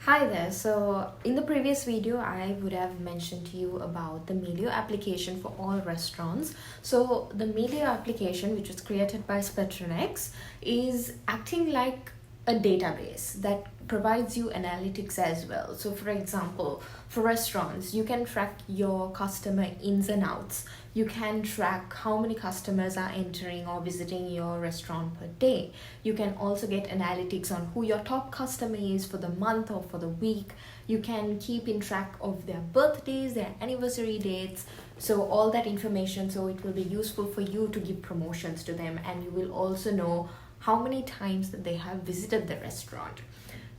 Hi there. So in the previous video, I would have mentioned to you about the Mealio application for all restaurants. So the Mealio application, which was created by SpectronX, is acting like a database that provides you analytics as well. So for example, for restaurants, you can track your customer ins and outs. You can track how many customers are entering or visiting your restaurant per day. You can also get analytics on who your top customer is for the month or for the week. You can keep in track of their birthdays, their anniversary dates. So all that information, so it will be useful for you to give promotions to them, and you will also know how many times that they have visited the restaurant.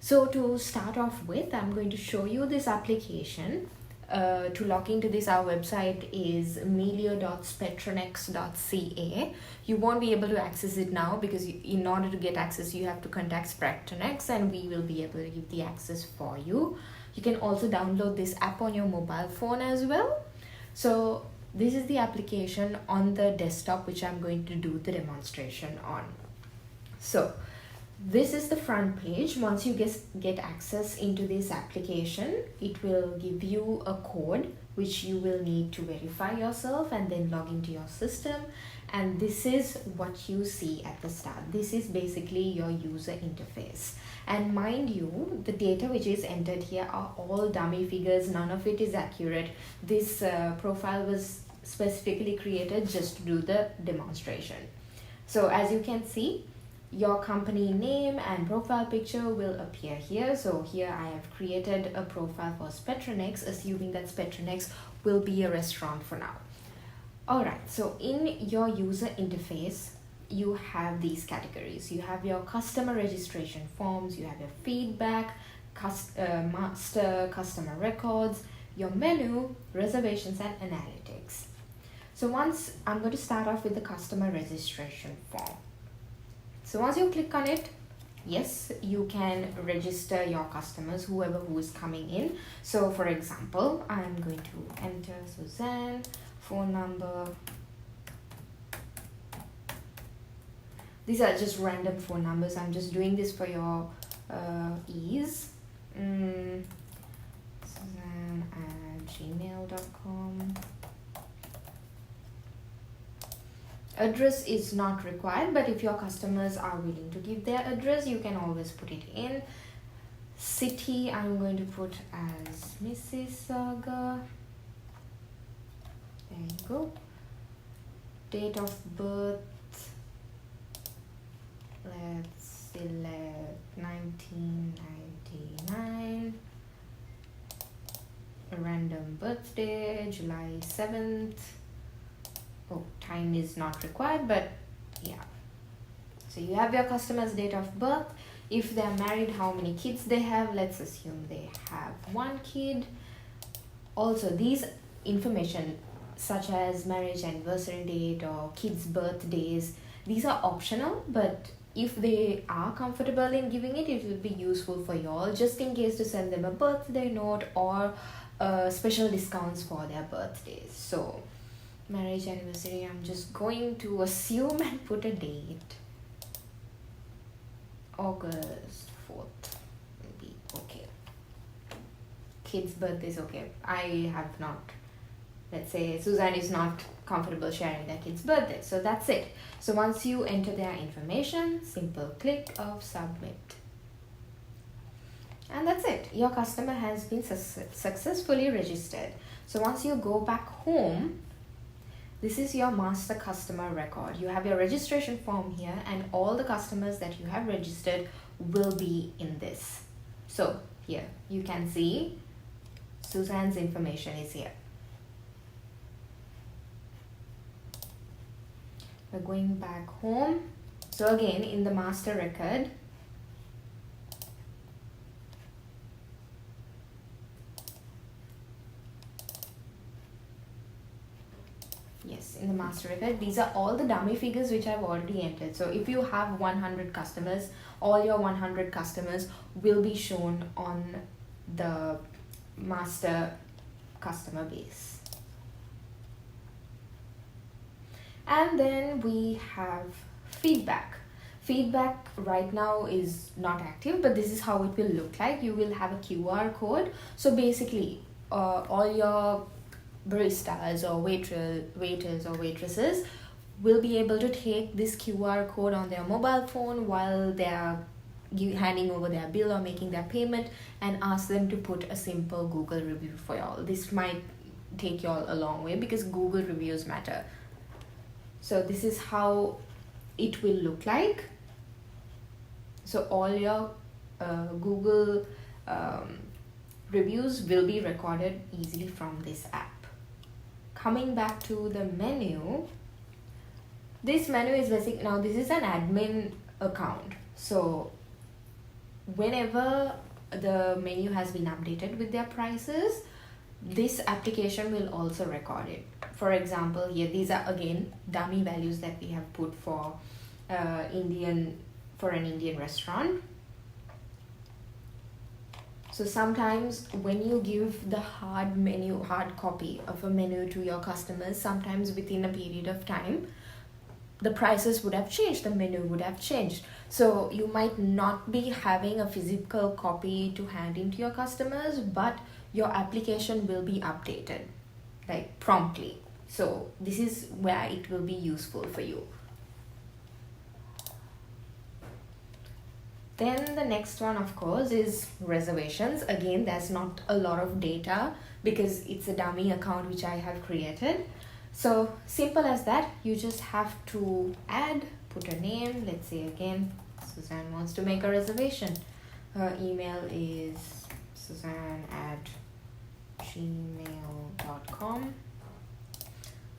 So to start off with, I'm going to show you this application. To log into this, our website is mealio.spectronx.ca. You won't be able to access it now because in order to get access, you have to contact SpectronX and we will be able to give the access for you. You can also download this app on your mobile phone as well. So this is the application on the desktop, which I'm going to do the demonstration on. So this is the front page. Once you get access into this application, it will give you a code which you will need to verify yourself and then log into your system. And this is what you see at the start. This is basically your user interface. And mind you, the data which is entered here are all dummy figures. None of it is accurate. This profile was specifically created just to do the demonstration. So as you can see, your company name and profile picture will appear here. So here I have created a profile for SpectronX, assuming that SpectronX will be a restaurant for now. Alright, so in your user interface, you have these categories. You have your customer registration forms, you have your feedback, master customer records, your menu, reservations, and analytics. So once I'm going to start off with the customer registration form. So once you click on it, yes, you can register your customers, who is coming in. So for example, I'm going to enter Suzanne, phone number. These are just random phone numbers. I'm just doing this for your ease. Suzanne@gmail.com. Address is not required, but if your customers are willing to give their address, you can always put it in. City, I'm going to put as Mississauga. There you go. Date of birth, let's select 1999. A random birthday, July 7th. Oh, time is not required, but yeah. So you have your customer's date of birth. If they're married, how many kids they have. Let's assume they have one kid. Also, these information such as marriage anniversary date or kids' birthdays, these are optional, but if they are comfortable in giving it, it will be useful for you all, just in case to send them a birthday note or special discounts for their birthdays. So marriage anniversary, I'm just going to assume and put a date. August 4th will be okay. Kids' birthdays, okay. I have not, let's say Suzanne is not comfortable sharing their kid's birthday. So that's it. So once you enter their information, simple click of submit. And that's it. Your customer has been successfully registered. So once you go back home, this is your master customer record. You have your registration form here, and all the customers that you have registered will be in this. So here you can see Suzanne's information is here. We're going back home. So again, in the master record, yes, in the master record, these are all the dummy figures which I've already entered. So if you have 100 customers, all your 100 customers will be shown on the master customer base. And then we have feedback. Feedback right now is not active, but this is how it will look like. You will have a QR code. So basically, all your baristas or waiters or waitresses will be able to take this QR code on their mobile phone while they are handing over their bill or making their payment, and ask them to put a simple Google review for y'all. This might take y'all a long way because Google reviews matter. So this is how it will look like. So all your Google reviews will be recorded easily from this app. Coming back to the menu, this menu is basic. Now this is an admin account. So whenever the menu has been updated with their prices, this application will also record it. For example, here these are again dummy values that we have put for an Indian restaurant. So sometimes when you give the hard copy of a menu to your customers, sometimes within a period of time, the prices would have changed, the menu would have changed. So you might not be having a physical copy to hand into your customers, but your application will be updated like promptly. So this is where it will be useful for you. Then the next one, of course, is reservations. Again, there's not a lot of data because it's a dummy account which I have created. So simple as that. You just have to put a name. Let's say again, Suzanne wants to make a reservation. Her email is suzanne@gmail.com.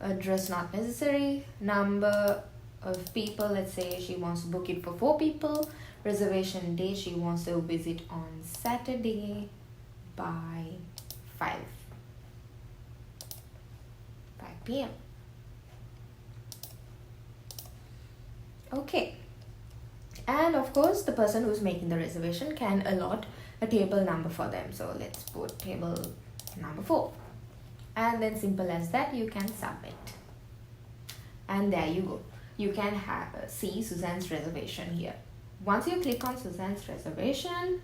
Address not necessary. Number of people, let's say she wants to book it for 4 people. Reservation date, she wants to visit on Saturday by 5 p.m. Okay. And of course, the person who's making the reservation can allot a table number for them. So let's put table number 4. And then simple as that, you can submit. And there you go. You can see Suzanne's reservation here. Once you click on Suzanne's reservation,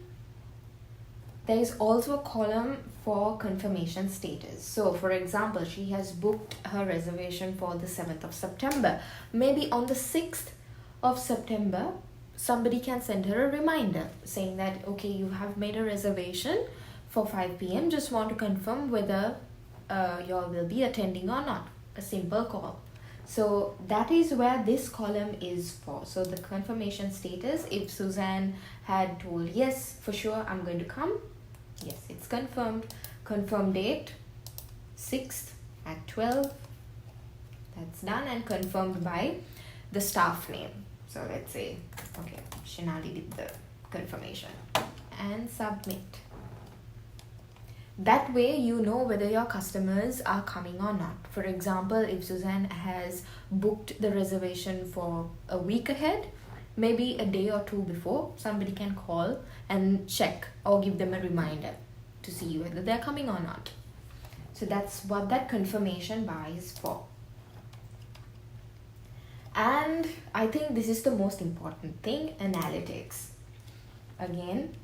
there is also a column for confirmation status. So for example, she has booked her reservation for the 7th of September. Maybe on the 6th of September, somebody can send her a reminder saying that, okay, you have made a reservation for 5 p.m. Just want to confirm whether you all will be attending or not. A simple call. So that is where this column is for. So the confirmation status, if Suzanne had told, yes, for sure, I'm going to come. Yes, it's confirmed. Confirm date, 6th at 12. That's done and confirmed by the staff name. So let's say, okay, Shinali did the confirmation and submit. That way you know whether your customers are coming or not. For example, if Suzanne has booked the reservation for a week ahead, maybe a day or 2 before, somebody can call and check or give them a reminder to see whether they're coming or not. So that's what that confirmation bar is for. And I think this is the most important thing, analytics. Again,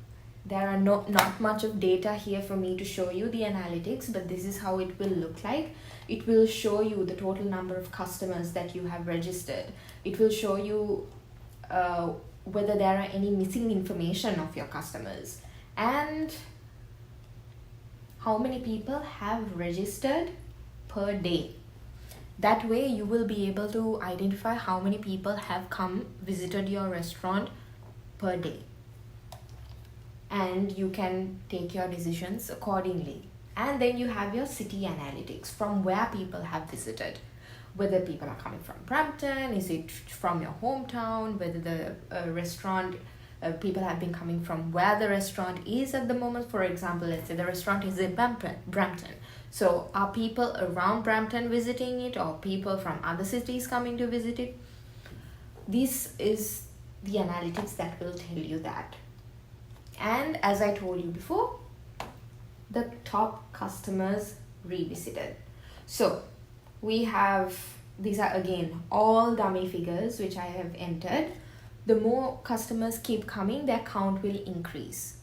there are not much of data here for me to show you the analytics, but this is how it will look like. It will show you the total number of customers that you have registered. It will show you whether there are any missing information of your customers and how many people have registered per day. That way you will be able to identify how many people have visited your restaurant per day. And you can take your decisions accordingly. And then you have your city analytics from where people have visited. Whether people are coming from Brampton, is it from your hometown, whether the restaurant, people have been coming from where the restaurant is at the moment. For example, let's say the restaurant is in Brampton. So are people around Brampton visiting it or people from other cities coming to visit it? This is the analytics that will tell you that. And as I told you before, the top customers revisited. So we have, these are again all dummy figures which I have entered. the more customers keep coming, their count will increase.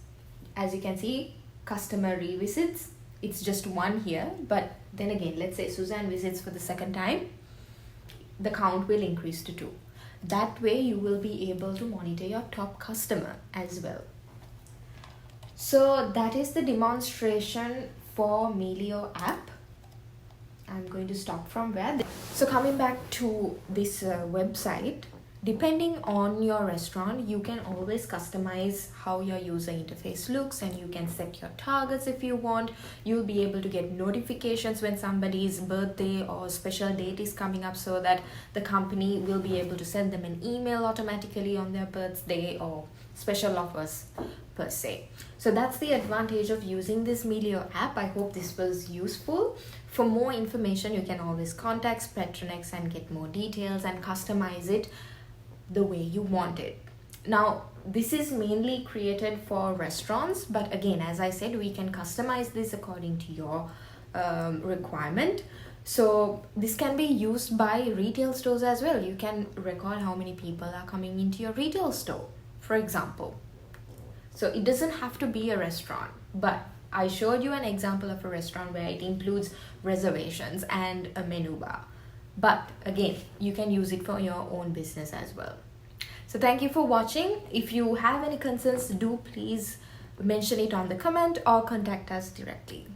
As you can see, customer revisits, it's just 1 here, but then again, let's say Suzanne visits for the second time, the count will increase to 2. That way you will be able to monitor your top customer as well. So that is the demonstration for Mealio app. I'm going to stop from where. So coming back to this website, depending on your restaurant, you can always customize how your user interface looks, and you can set your targets if you want. You'll be able to get notifications when somebody's birthday or special date is coming up, so that the company will be able to send them an email automatically on their birthday or special offers per se. So that's the advantage of using this Mealio app. I hope this was useful. For more information, you can always contact SpectronX and get more details and customize it the way you want it. Now, this is mainly created for restaurants, but again, as I said, we can customize this according to your requirement. So this can be used by retail stores as well. You can record how many people are coming into your retail store, for example. So it doesn't have to be a restaurant, but I showed you an example of a restaurant where it includes reservations and a menu bar. But again, you can use it for your own business as well. So thank you for watching. If you have any concerns, do please mention it on the comment or contact us directly.